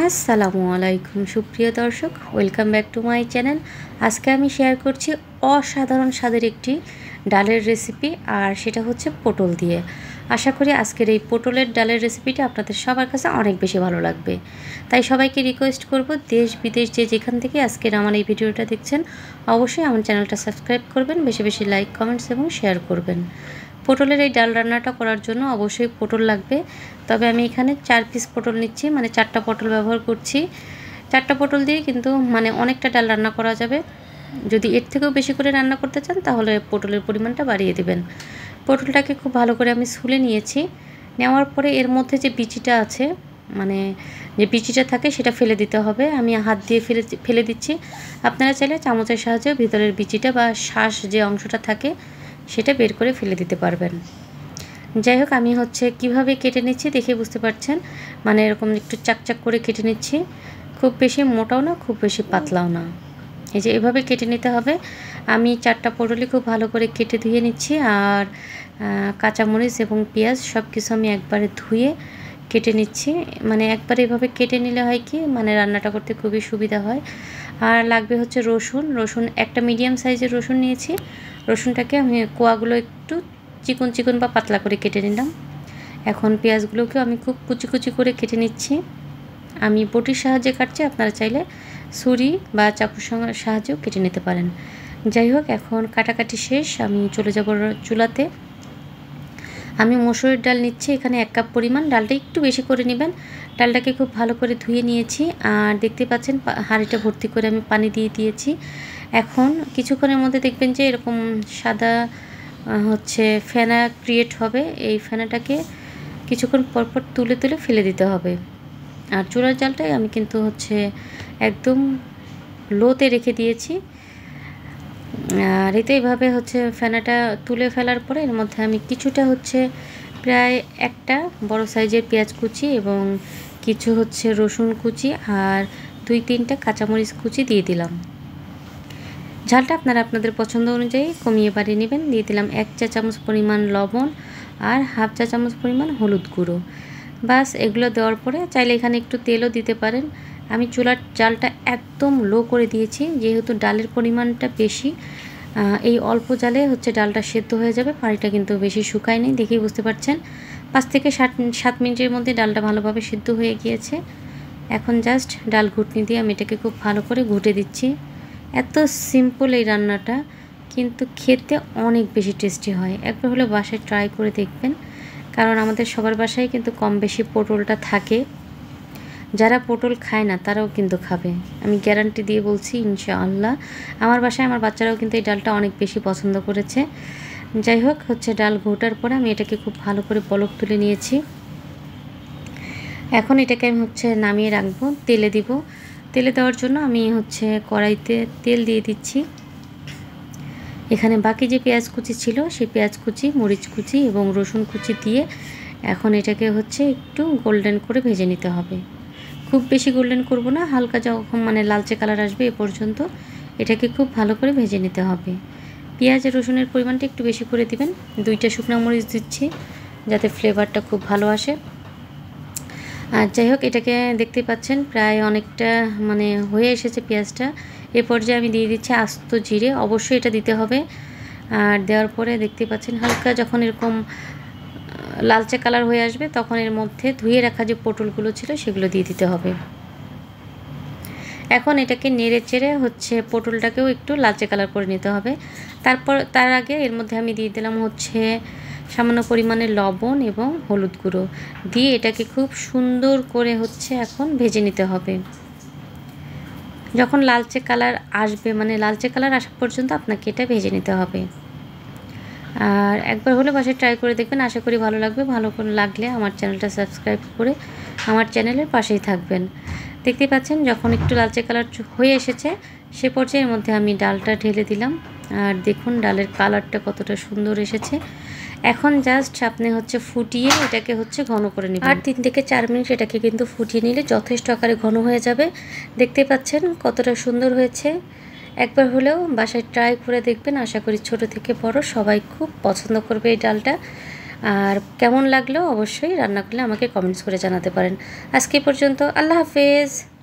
আসসালামু আলাইকুম সুপ্রিয় দর্শক, welcome back to my channel. আজকে আমি শেয়ার করছি অসাধারণ স্বাদের একটি ডালের রেসিপি, আর সেটা হচ্ছে পটল দিয়ে। আশা করি আজকের এই পটলের ডালের রেসিপিটা আপনাদের সবার কাছে অনেক বেশি ভালো লাগবে। তাই সবাইকে রিকোয়েস্ট করব, দেশ বিদেশ যে যেখান থেকে আজকের আমার এই ভিডিওটা দেখছেন, অবশ্যই আমার চ্যানেলটা সাবস্ক্রাইব করবেন, বেশি বেশি লাইক, কমেন্টস এবং শেয়ার করবেন। পটলের এই ডাল রান্নাটা করার জন্য অবশ্যই পটল লাগবে। তবে আমি এখানে 4 পিস পটল নিচ্ছি, মানে 4টা পটল ব্যবহার করছি। 4টা পটল দিয়ে কিন্তু অনেকটা ডাল রান্না করা যাবে। যদি এর থেকেও বেশি করে রান্না করতে চান তাহলে পটলের পরিমাণটা বাড়িয়ে দেবেন। পটলটাকে খুব ভালো করে আমি ছুলে নিয়েছি। নেওয়ার পরে এর মধ্যে যে বিচিটা আছে, যে বিচিটা থাকে সেটা ফেলে দিতে হবে। আমি হাত দিয়ে ফেলে দিচ্ছি। আপনারা চাইলে চামচের সাহায্যে ভিতরের বিচিটা বা শ্বাস যে অংশটা থাকে সেটা বের করে ফেলে দিতে পারবেন। যাই হোক, আমি কিভাবে কেটে নিচ্ছি দেখে বুঝতে পারছেন। এরকম একটু চাকচাক করে কেটে নিচ্ছি। খুব বেশি মোটাও না, খুব বেশি পাতলাও না। এই যে এভাবে কেটে নিতে হবে। আমি 4টা পটলই খুব ভালো করে কেটে ধুয়ে নিচ্ছি। আর কাঁচামরিচ এবং পেঁয়াজ সব কিছু আমি একবারে ধুয়ে কেটে নিচ্ছি। একবারে এভাবে কেটে নিলে হয় কি, রান্নাটা করতে খুবই সুবিধা হয়। আর লাগবে হচ্ছে রসুন একটা মিডিয়াম সাইজের রসুন নিয়েছি। রসুনটাকে আমি কোয়াগুলো একটু চিকন চিকন বা পাতলা করে কেটে নিলাম। এখন পেঁয়াজগুলোকেও আমি খুব কুচি কুচি করে কেটে নিচ্ছি। আমি বটির সাহায্যে কাটছি, আপনারা চাইলে ছুরি বা চাকুর সাহায্যেও কেটে নিতে পারেন। যাই হোক, এখন কাটাকাটি শেষ, আমি চলে যাব চুলাতে। আমি মসুরের ডাল নিচ্ছি এখানে 1 কাপ পরিমাণ। ডালটা একটু বেশি করে নেবেন। ডালটাকে খুব ভালো করে ধুয়ে নিয়েছি। আর দেখতে পাচ্ছেন হাঁড়িটা ভর্তি করে আমি পানি দিয়ে দিয়েছি। এখন কিছুক্ষণের মধ্যে দেখবেন যে এরকম সাদা ফেনা ক্রিয়েট হবে। এই ফেনাটাকে কিছুক্ষণ পরপর তুলে তুলে ফেলে দিতে হবে। আর চুলার জালটাই আমি কিন্তু একদম লোতে রেখে দিয়েছি। আর এতে এইভাবে ফেনাটা তুলে ফেলার পরে এর মধ্যে আমি কিছুটা প্রায় একটা বড় সাইজের পেঁয়াজ কুচি এবং কিছু রসুন কুচি আর 2-3টা কাঁচামরিচ কুচি দিয়ে দিলাম। ঝালটা আপনারা আপনাদের পছন্দ অনুযায়ী কমিয়ে বাড়িয়ে নেবেন। দিয়ে দিলাম 1 চা চামচ পরিমাণ লবণ আর 1/2 চা চামচ পরিমাণ হলুদ গুঁড়ো। বাস এগুলো দেওয়ার পরে চাইলে এখানে একটু তেলও দিতে পারেন। আমি চুলার জালটা একদম লো করে দিয়েছি, যেহেতু ডালের পরিমাণটা বেশি। এই অল্প জালে ডালটা সেদ্ধ হয়ে যাবে। পানিটা কিন্তু বেশি শুকায় নেই, দেখেই বুঝতে পারছেন। 5 থেকে 7 মিনিটের মধ্যে ডালটা ভালোভাবে সিদ্ধ হয়ে গিয়েছে। এখন জাস্ট ডাল ঘুটনি দিয়ে আমি এটাকে খুব ভালো করে ঘুটে দিচ্ছি। এত সিম্পল এই রান্নাটা, কিন্তু খেতে অনেক বেশি টেস্টি হয়। একবার হলে বাসায় ট্রাই করে দেখবেন, কারণ আমাদের সবার বাসায় কিন্তু কম বেশি পটলটা থাকে। যারা পটল খায় না তারাও কিন্তু খাবে, আমি গ্যারান্টি দিয়ে বলছি ইনশাআল্লাহ। আমার বাসায় আমার বাচ্চারাও কিন্তু এই ডালটা অনেক বেশি পছন্দ করেছে। যাই হোক, ডাল ঘোটার পরে আমি এটাকে খুব ভালো করে বলক তুলে নিয়েছি। এখন এটাকে আমি নামিয়ে রাখবো, তেলে দিব। তেলে দেওয়ার জন্য আমি কড়াইতে তেল দিয়ে দিচ্ছি। এখানে বাকি যে পেঁয়াজ কুচি ছিল সেই পেঁয়াজ কুচি, মরিচ কুচি এবং রসুন কুচি দিয়ে এখন এটাকে একটু গোল্ডেন করে ভেজে নিতে হবে। খুব বেশি গোল্ডেন করব না, হালকা যখন লালচে কালার আসবে এ পর্যন্ত এটাকে খুব ভালো করে ভেজে নিতে হবে। পেঁয়াজ আর রসুনের পরিমাণটা একটু বেশি করে দিবেন। 2টা শুকনো মরিচ দিচ্ছি যাতে ফ্লেভারটা খুব ভালো আসে। আর যাই হোক, এটাকে দেখতে পাচ্ছেন প্রায় অনেকটা হয়ে এসেছে পেঁয়াজটা। এ পর্যায়ে আমি দিয়ে দিচ্ছি আস্ত জিরে, অবশ্যই এটা দিতে হবে। আর দেওয়ার পরে দেখতে পাচ্ছেন হালকা যখন এরকম লালচে কালার হয়ে আসবে তখন এর মধ্যে ধুয়ে রাখা যে পটলগুলো ছিল সেগুলো দিয়ে দিতে হবে। এখন এটাকে নেড়ে চেড়ে পটলটাকেও একটু লালচে কালার করে নিতে হবে। তার আগে এর মধ্যে আমি দিয়ে দিলাম সামান্য পরিমাণে লবণ এবং হলুদ গুঁড়ো দিয়ে এটাকে খুব সুন্দর করে এখন ভেজে নিতে হবে। যখন লালচে কালার আসবে, লালচে কালার আসা পর্যন্ত আপনাকে এটা ভেজে নিতে হবে। আর একবার হলে বাসায় ট্রাই করে দেখবেন, আশা করি ভালো লাগবে। ভালো করে লাগলে আমার চ্যানেলটা সাবস্ক্রাইব করে আমার চ্যানেলের পাশেই থাকবেন। দেখতে পাচ্ছেন যখন একটু লালচে কালার হয়ে এসেছে সে পর্যায়ে এর মধ্যে আমি ডালটা ঢেলে দিলাম। আর দেখুন ডালের কালারটা কতটা সুন্দর এসেছে। এখন জাস্ট আপনি ফুটিয়ে এটাকে ঘন করে নেবেন। আর 3 থেকে 4 মিনিট এটাকে কিন্তু ফুটিয়ে নিলে যথেষ্ট আকারে ঘন হয়ে যাবে। দেখতে পাচ্ছেন কতটা সুন্দর হয়েছে। একবার হলেও বাসায় ট্রাই করে দেখবেন, আশা করি ছোট থেকে বড় সবাই খুব পছন্দ করবে এই ডালটা। আর কেমন লাগলো অবশ্যই রান্না করলে আমাকে কমেন্টস করে জানাতে পারেন। আজকে পর্যন্ত, আল্লাহ হাফেজ।